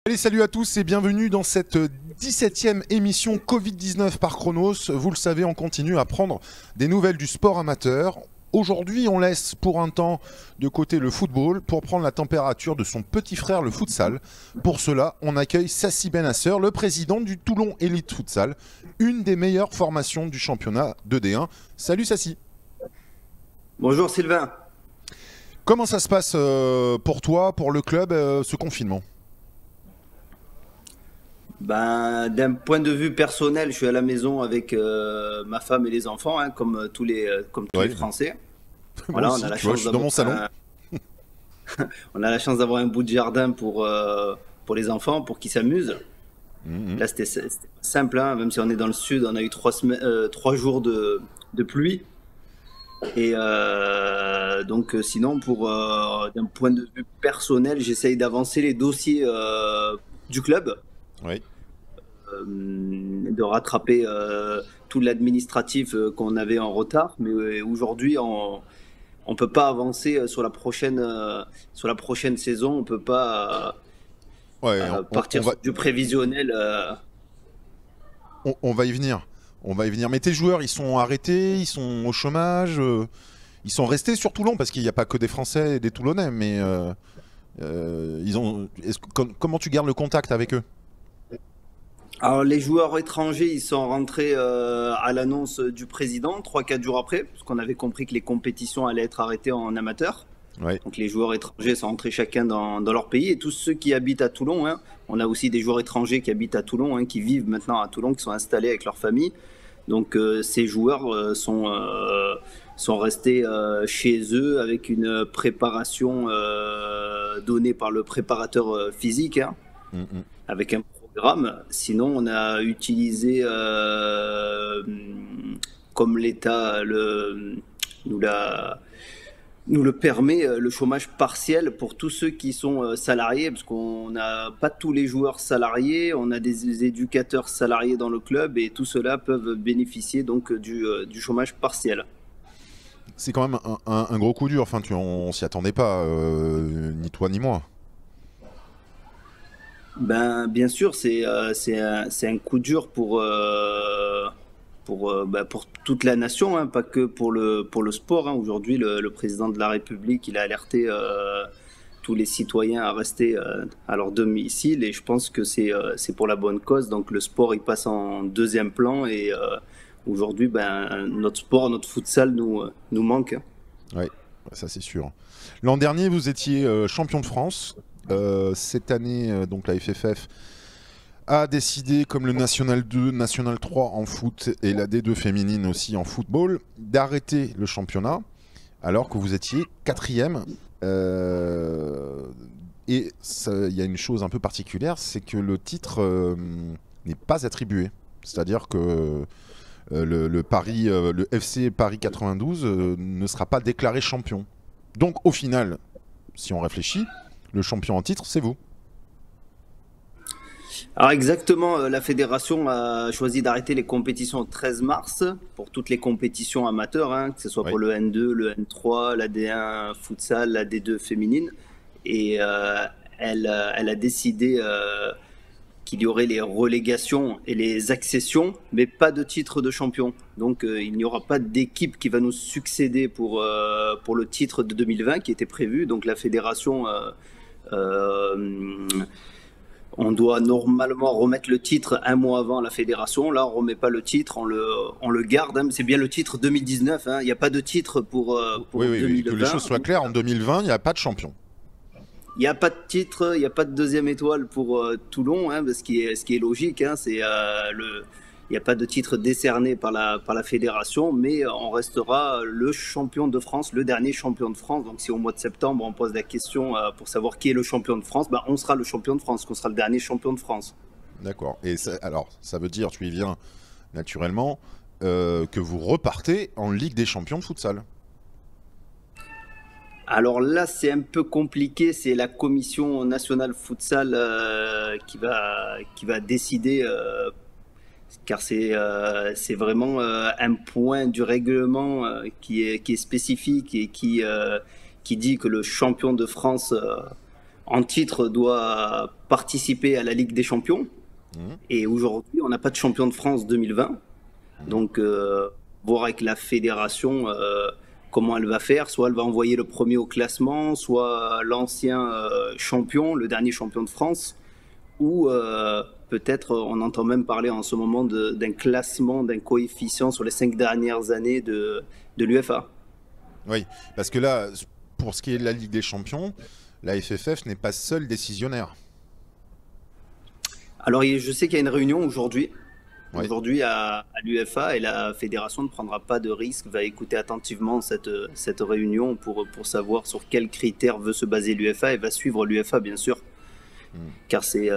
Allez, salut à tous et bienvenue dans cette 17e émission Covid-19 par Chronos. Vous le savez, on continue à prendre des nouvelles du sport amateur. Aujourd'hui, on laisse pour un temps de côté le football pour prendre la température de son petit frère, le futsal. Pour cela, on accueille Sassi Benasser, le président du Toulon Elite Futsal, une des meilleures formations du championnat de D1. Salut Sassi. Bonjour Sylvain. Comment ça se passe pour toi, pour le club, ce confinement ? D'un point de vue personnel, je suis à la maison avec ma femme et les enfants, hein, comme tous les Français. Voilà, on a la chance dans mon salon. On a la chance d'avoir un bout de jardin pour les enfants, pour qu'ils s'amusent. Là, c'était simple, hein, même si on est dans le sud, on a eu 3 jours de pluie. Et donc, sinon, d'un point de vue personnel, j'essaye d'avancer les dossiers du club. Oui. De rattraper tout l'administratif qu'on avait en retard, mais aujourd'hui on peut pas avancer sur la prochaine saison, on peut pas partir sur du prévisionnel. On va y venir. Mais tes joueurs, ils sont arrêtés, ils sont au chômage, ils sont restés sur Toulon parce qu'il n'y a pas que des Français et des Toulonnais, mais comment tu gardes le contact avec eux ? Alors les joueurs étrangers, ils sont rentrés à l'annonce du président 3-4 jours après, parce qu'on avait compris que les compétitions allaient être arrêtées en amateur. Ouais. Donc les joueurs étrangers sont rentrés chacun dans leur pays, et tous ceux qui habitent à Toulon, hein, on a aussi des joueurs étrangers qui habitent à Toulon, hein, qui vivent maintenant à Toulon, qui sont installés avec leur famille. Donc ces joueurs sont restés chez eux avec une préparation donnée par le préparateur physique, hein, avec un programme. Sinon, on a utilisé, comme l'État nous le permet, le chômage partiel pour tous ceux qui sont salariés, parce qu'on n'a pas tous les joueurs salariés, on a des éducateurs salariés dans le club, et tout cela peuvent bénéficier donc du chômage partiel. C'est quand même un gros coup dur, enfin, on s'y attendait pas, ni toi ni moi. Bien sûr, c'est un coup dur pour toute la nation, hein, pas que pour le sport, hein. Aujourd'hui, le président de la République, il a alerté tous les citoyens à rester à leur domicile, et je pense que c'est pour la bonne cause. Donc le sport, il passe en deuxième plan, et aujourd'hui, notre sport, notre futsal nous manque, hein. Oui, ça c'est sûr. L'an dernier, vous étiez champion de France. Cette année, donc la FFF a décidé, comme le National 2, National 3 en foot et la D2 féminine aussi en football, d'arrêter le championnat alors que vous étiez 4e. Et il y a une chose un peu particulière, c'est que le titre n'est pas attribué. C'est-à-dire que le FC Paris 92 ne sera pas déclaré champion. Donc au final, si on réfléchit, le champion en titre, c'est vous. Alors exactement, la fédération a choisi d'arrêter les compétitions le 13 mars pour toutes les compétitions amateurs, hein, que ce soit pour le N2, le N3, la D1 futsal, la D2 féminine. Et elle a décidé qu'il y aurait les relégations et les accessions, mais pas de titre de champion. Donc il n'y aura pas d'équipe qui va nous succéder pour le titre de 2020 qui était prévu. Donc la fédération... on doit normalement remettre le titre un mois avant la fédération. Là, on ne remet pas le titre, on le garde, hein. C'est bien le titre 2019. Hein. Il n'y a pas de titre pour 2020. Oui, que les choses soient claires, en 2020, il n'y a pas de champion. Il n'y a pas de titre, il n'y a pas de deuxième étoile pour Toulon, hein, ce qui est logique. Hein, il n'y a pas de titre décerné par la fédération, mais on restera le champion de France, le dernier champion de France. Donc si au mois de septembre on pose la question pour savoir qui est le champion de France, on sera le champion de France, qu'on sera le dernier champion de France. D'accord. Et alors, ça veut dire, tu y viens naturellement, que vous repartez en Ligue des champions de futsal. Alors là, c'est un peu compliqué. C'est la commission nationale futsal qui va décider, car c'est vraiment un point du règlement qui est spécifique et qui dit que le champion de France en titre doit participer à la Ligue des Champions. Et aujourd'hui, on n'a pas de champion de France 2020. Donc, voir avec la fédération comment elle va faire. Soit elle va envoyer le premier au classement, soit l'ancien champion, le dernier champion de France. Ou peut-être, on entend même parler en ce moment d'un classement, d'un coefficient sur les 5 dernières années de l'UEFA. Oui, parce que là, pour ce qui est de la Ligue des Champions, la FFF n'est pas seule décisionnaire. Alors, je sais qu'il y a une réunion aujourd'hui. Ouais. Aujourd'hui à l'UEFA, et la fédération ne prendra pas de risque, va écouter attentivement cette réunion pour savoir sur quels critères veut se baser l'UEFA, et va suivre l'UEFA bien sûr. Car c'est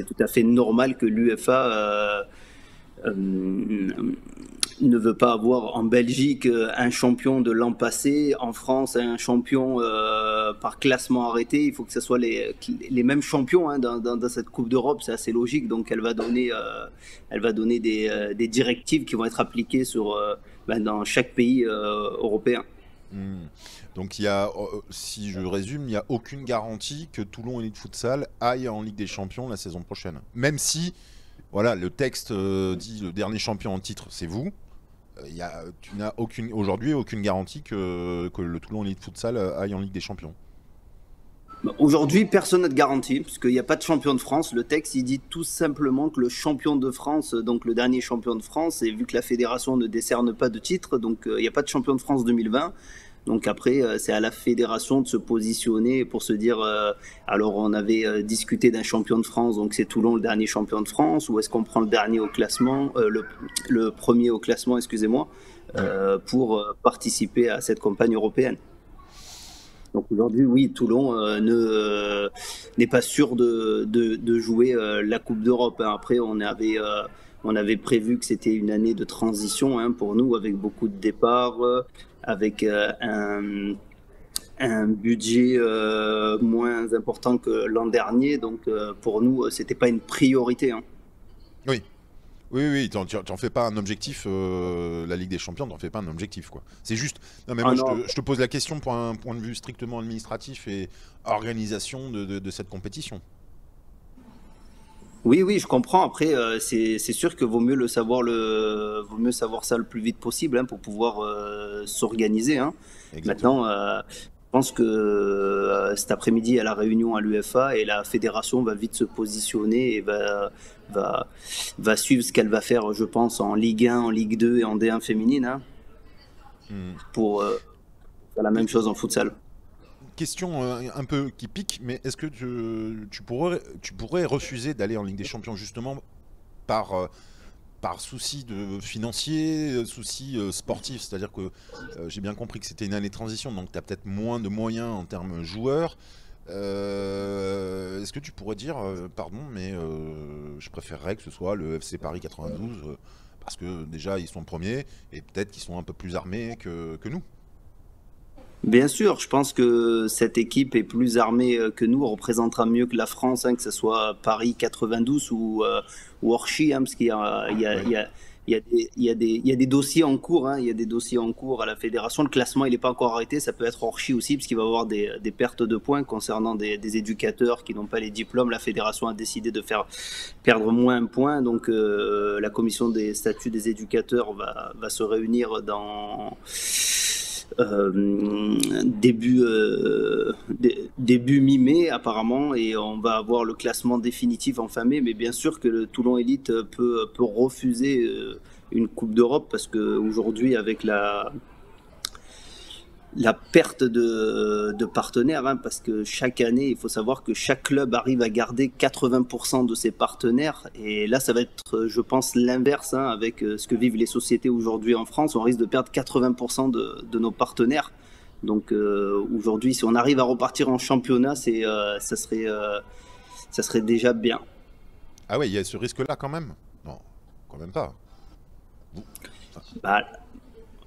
tout à fait normal que l'UEFA ne veut pas avoir en Belgique un champion de l'an passé, en France un champion par classement arrêté. Il faut que ce soit les mêmes champions hein, dans cette Coupe d'Europe, c'est assez logique. Donc elle va donner des directives qui vont être appliquées dans chaque pays européen. Donc il y a, si je résume, il n'y a aucune garantie que Toulon Elite Futsal aille en Ligue des Champions la saison prochaine. Même si, voilà, le texte dit le dernier champion en titre, c'est vous. Tu n'as aujourd'hui aucune garantie que le Toulon Elite Futsal aille en Ligue des Champions. Aujourd'hui, personne n'a de garantie, puisqu'il n'y a pas de champion de France. Le texte, il dit tout simplement que le champion de France, donc le dernier champion de France, et vu que la fédération ne décerne pas de titre, donc il n'y a pas de champion de France 2020. Donc après, c'est à la fédération de se positionner pour se dire, alors on avait discuté d'un champion de France, donc c'est Toulon le dernier champion de France, ou est-ce qu'on prend le dernier au classement, le premier au classement, excusez-moi, pour participer à cette campagne européenne. Donc aujourd'hui, oui, Toulon n'est pas sûr de jouer la Coupe d'Europe. Après, on avait prévu que c'était une année de transition hein, pour nous, avec beaucoup de départs, avec un budget moins important que l'an dernier. Donc pour nous, c'était pas une priorité. Hein. Oui. Oui, t'en fais pas un objectif, la Ligue des Champions, t'en fais pas un objectif, quoi. C'est juste... Non, mais moi, je te pose la question pour un point de vue strictement administratif et organisation de cette compétition. Oui, je comprends. Après, c'est sûr que vaut mieux savoir ça le plus vite possible hein, pour pouvoir s'organiser. Hein. Maintenant, je pense que cet après-midi, il y a la réunion à l'UEFA et la fédération va vite se positionner et va suivre ce qu'elle va faire, je pense, en Ligue 1, en Ligue 2 et en D1 féminine hein, pour faire la même chose en futsal. Question un peu qui pique, mais est-ce que tu pourrais refuser d'aller en Ligue des Champions justement par souci financier, souci sportif? C'est-à-dire que j'ai bien compris que c'était une année de transition, donc tu as peut-être moins de moyens en termes joueurs. Est-ce que tu pourrais dire, pardon, mais je préférerais que ce soit le FC Paris 92, parce que déjà ils sont premiers, et peut-être qu'ils sont un peu plus armés que nous? Bien sûr, je pense que cette équipe est plus armée que nous, représentera mieux que la France, hein, que ce soit Paris 92 ou Orchi, hein, parce qu'il y a des dossiers en cours, hein, il y a des dossiers en cours à la fédération. Le classement, il n'est pas encore arrêté, ça peut être Orchi aussi, parce qu'il va y avoir des pertes de points concernant des éducateurs qui n'ont pas les diplômes. La fédération a décidé de faire perdre moins de points, donc la commission des statuts des éducateurs va se réunir dans... début mi-mai apparemment, et on va avoir le classement définitif en fin mai. Mais bien sûr que le Toulon Elite peut refuser une Coupe d'Europe, parce qu'aujourd'hui avec la perte de partenaires, hein, parce que chaque année, il faut savoir que chaque club arrive à garder 80% de ses partenaires, et là ça va être, je pense, l'inverse, hein, avec ce que vivent les sociétés aujourd'hui en France. On risque de perdre 80% de nos partenaires. Donc aujourd'hui, si on arrive à repartir en championnat, ça serait déjà bien. Ah ouais, il y a ce risque-là quand même? Non, quand même pas.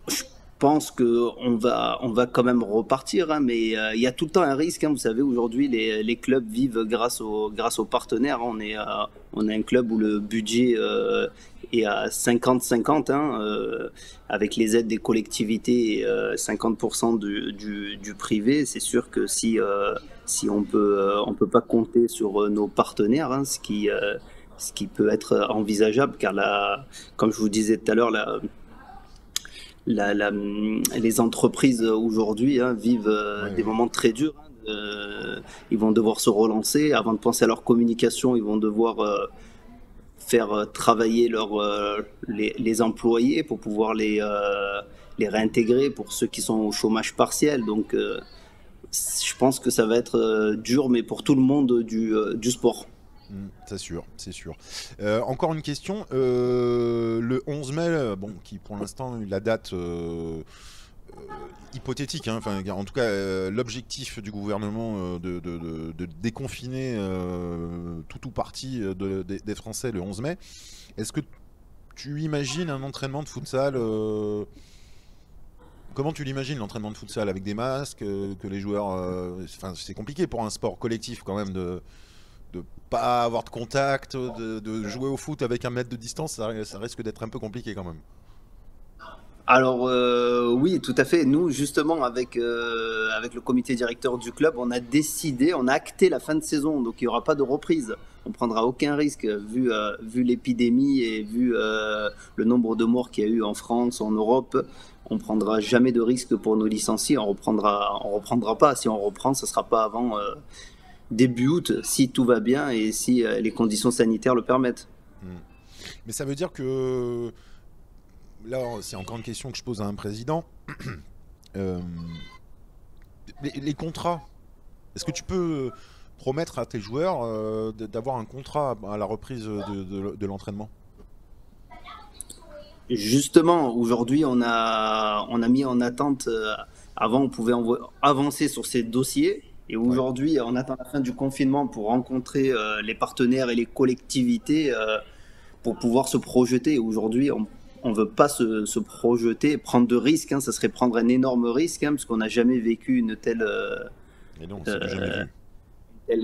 Je pense qu'on va quand même repartir, hein, mais il y a tout le temps un risque. Hein, vous savez, aujourd'hui, les clubs vivent grâce aux partenaires. On a un club où le budget est à 50-50, hein, avec les aides des collectivités et 50% du privé. C'est sûr que si on peut pas compter sur nos partenaires, hein, ce qui peut être envisageable, car comme je vous disais tout à l'heure, les entreprises aujourd'hui, hein, vivent des moments très durs. Hein. Ils vont devoir se relancer. Avant de penser à leur communication, ils vont devoir faire travailler les employés pour pouvoir les réintégrer pour ceux qui sont au chômage partiel. Donc, je pense que ça va être dur, mais pour tout le monde du sport. C'est sûr, c'est sûr. Encore une question. Le 11 mai, bon, qui pour l'instant la date hypothétique, hein, enfin, en tout cas l'objectif du gouvernement de déconfiner tout ou partie des Français le 11 mai. Est-ce que tu imagines un entraînement de futsal Comment tu l'imagines, l'entraînement de futsal avec des masques, que les joueurs... Enfin, c'est compliqué pour un sport collectif quand même de pas avoir de contact, de jouer au foot avec 1 mètre de distance, ça risque d'être un peu compliqué quand même. Alors oui, tout à fait. Nous, justement, avec le comité directeur du club, on a acté la fin de saison, donc il n'y aura pas de reprise. On prendra aucun risque vu l'épidémie et vu le nombre de morts qu'il y a eu en France, en Europe. On prendra jamais de risque pour nos licenciés. On reprendra pas. Si on reprend, ce sera pas avant début août, si tout va bien et si les conditions sanitaires le permettent. Mais ça veut dire que là, c'est encore une question que je pose à un président. Les contrats, est-ce que tu peux promettre à tes joueurs d'avoir un contrat à la reprise de l'entraînement? Justement, aujourd'hui, on a mis en attente. Avant, on pouvait avancer sur ces dossiers. Et aujourd'hui, on attend la fin du confinement pour rencontrer les partenaires et les collectivités pour pouvoir se projeter. Aujourd'hui, on ne veut pas se projeter, prendre de risques. Hein, ça serait prendre un énorme risque, hein, parce qu'on n'a jamais vécu une telle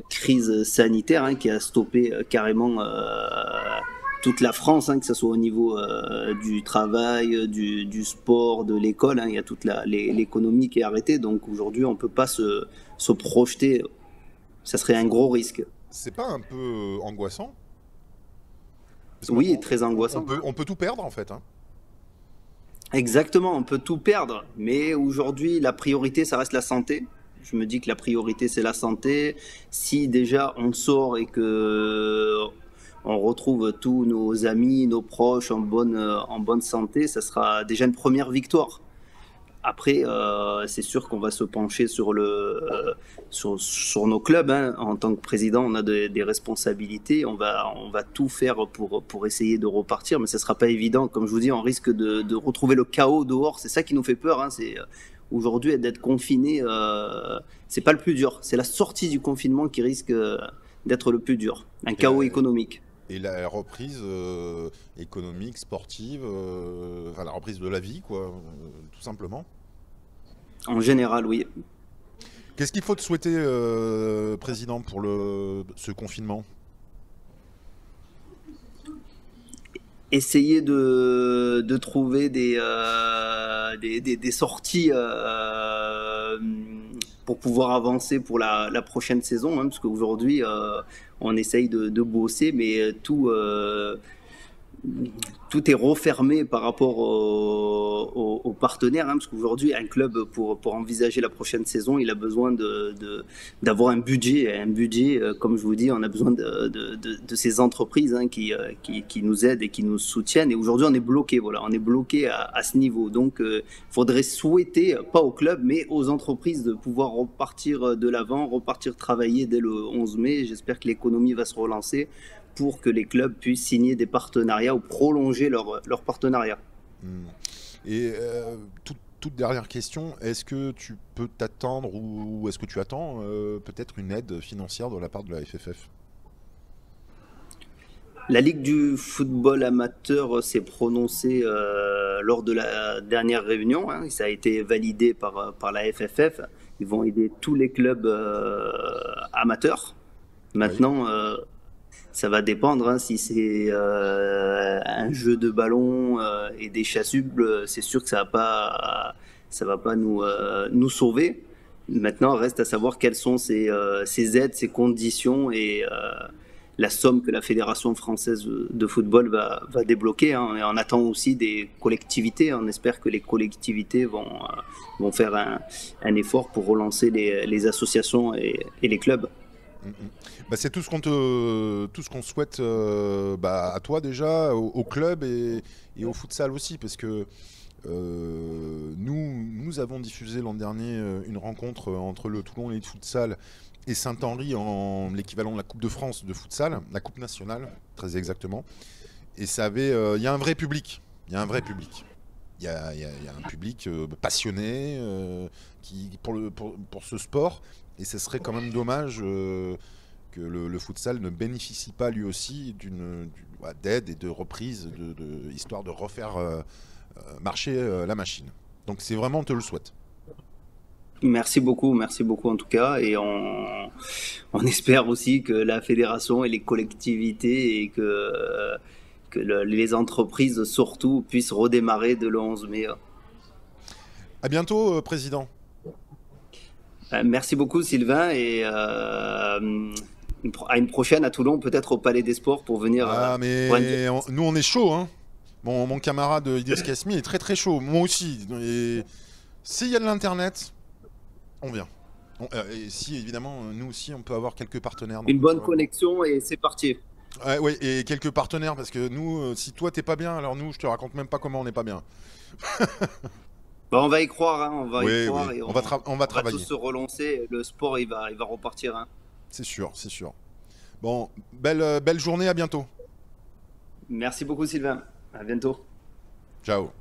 crise sanitaire, hein, qui a stoppé carrément toute la France, hein, que ce soit au niveau du travail, du sport, de l'école. Hein, il y a toute l'économie qui est arrêtée. Donc aujourd'hui, on ne peut pas se projeter. Ça serait un gros risque. C'est pas un peu angoissant? Oui, très angoissant. On peut tout perdre en fait. Hein. Exactement, on peut tout perdre. Mais aujourd'hui, la priorité, ça reste la santé. Je me dis que la priorité, c'est la santé. Si déjà on sort et que on retrouve tous nos amis, nos proches en bonne santé, ça sera déjà une première victoire. Après, c'est sûr qu'on va se pencher sur nos clubs. Hein. En tant que président, on a des responsabilités. On va tout faire pour essayer de repartir, mais ce ne sera pas évident. Comme je vous dis, on risque de retrouver le chaos dehors. C'est ça qui nous fait peur. Hein. Aujourd'hui, d'être confiné, c'est pas le plus dur. C'est la sortie du confinement qui risque d'être le plus dur. Un chaos économique. Et la reprise économique, sportive, enfin la reprise de la vie, quoi, tout simplement. En général, oui. Qu'est-ce qu'il faut te souhaiter, Président, pour ce confinement? Essayer de trouver des sorties pour pouvoir avancer pour la prochaine saison, hein, parce qu'aujourd'hui, on essaye de bosser, mais tout est refermé par rapport aux partenaires, hein, parce qu'aujourd'hui, un club, pour envisager la prochaine saison, il a besoin d'avoir un budget. Un budget, comme je vous dis, on a besoin de ces entreprises, hein, qui nous aident et qui nous soutiennent. Et aujourd'hui, on est bloqué. Voilà, on est bloqué à ce niveau. Donc, il faudrait souhaiter, pas au club, mais aux entreprises de pouvoir repartir de l'avant, repartir travailler dès le 11 mai. J'espère que l'économie va se relancer pour que les clubs puissent signer des partenariats ou prolonger leur partenariat. Et toute dernière question, est-ce que tu peux t'attendre ou est-ce que tu attends peut-être une aide financière de la part de la FFF? La Ligue du football amateur s'est prononcée lors de la dernière réunion, hein, ça a été validé par la FFF. Ils vont aider tous les clubs amateurs. Maintenant, Ça va dépendre, hein, si c'est un jeu de ballon et des chasubles, c'est sûr que ça va pas nous sauver. Maintenant, reste à savoir quelles sont ces aides, ces conditions et la somme que la Fédération française de football va débloquer, hein. Et on attend aussi des collectivités. On espère que les collectivités vont faire un effort pour relancer les associations et les clubs. Mm, mm. Bah, c'est tout ce qu'on souhaite à toi déjà, au club et au futsal aussi, parce que nous avons diffusé l'an dernier une rencontre entre le Toulon Elite Futsal et Saint-Henri en l'équivalent de la Coupe de France de futsal, la Coupe nationale, très exactement. Et ça avait, il y a un vrai public. Il y a un vrai public. Il y a un public passionné pour ce sport. Et ce serait quand même dommage que le futsal ne bénéficie pas lui aussi d'aide et de reprise, histoire de refaire marcher la machine. Donc c'est vraiment, on te le souhaite. Merci beaucoup en tout cas, et on espère aussi que la fédération et les collectivités et que les entreprises surtout puissent redémarrer de le 11 mai. À bientôt, président. Merci beaucoup Sylvain, et à une prochaine à Toulon, peut-être au Palais des Sports pour venir. Mais nous on est chaud, hein. Mon camarade Idriss Kasmi est très très chaud, moi aussi. Et s'il y a de l'internet, on vient. Et si évidemment, nous aussi, on peut avoir quelques partenaires. Une bonne connexion et c'est parti. Ouais, et quelques partenaires, parce que nous, si toi t'es pas bien, alors nous, je te raconte même pas comment on n'est pas bien. Bon, on va y croire, hein, on va y croire, oui. et on va travailler. On va tous se relancer. Le sport, il va repartir, hein. C'est sûr, c'est sûr. Bon, belle journée, à bientôt. Merci beaucoup Sylvain. À bientôt. Ciao.